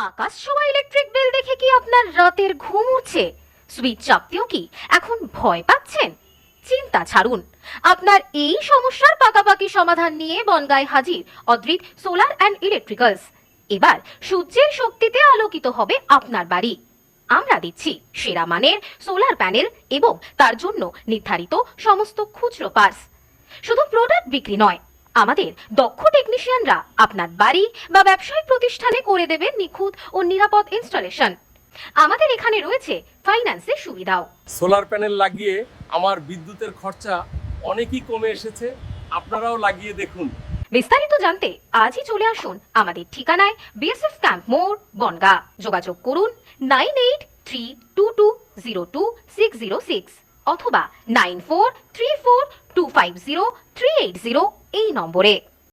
আকাশ ছোঁয়া electric bill দেখে কি আপনার রাতের ঘুম উড়ছে? সুইচ চাপতেও কি এখন ভয় পাচ্ছেন? চিন্তা ছাড়ুন, আপনার এই সমস্যার পাকাপাকি সমাধান নিয়ে বনগাঁয় হাজির অদ্রিত সোলার অ্যান্ড ইলেকট্রিক্যালস। এবার সূর্যের শক্তিতে আলোকিত হবে আপনার বাড়ি। আমরা দিচ্ছি সেরা মানের সোলার প্যানেল এবং তার জন্য নির্ধারিত সমস্ত খুচরো পার্টস। শুধু প্রোডাক্ট বিক্রি নয়, আমাদের দক্ষ টেকনিশিয়ানরা আপনার বাড়ি বা ব্যবসায়িক প্রতিষ্ঠানে করে দেবেন নিখুঁত ও নিরাপদ ইনস্টলেশন। আমাদের এখানে রয়েছে ফাইন্যান্সের সুবিধাও। সোলার প্যানেল লাগিয়ে আমার বিদ্যুতের খরচা অনেকই কমে এসেছে, আপনারাও লাগিয়ে দেখুন। বিস্তারিত জানতে আজই চলে আসুন আমাদের ঠিকানায়, বিএসএফ ক্যাম্প মোড়, বনগাঁ। যোগাযোগ করুন 9832202606 অথবা 9434250380 এই নম্বরে।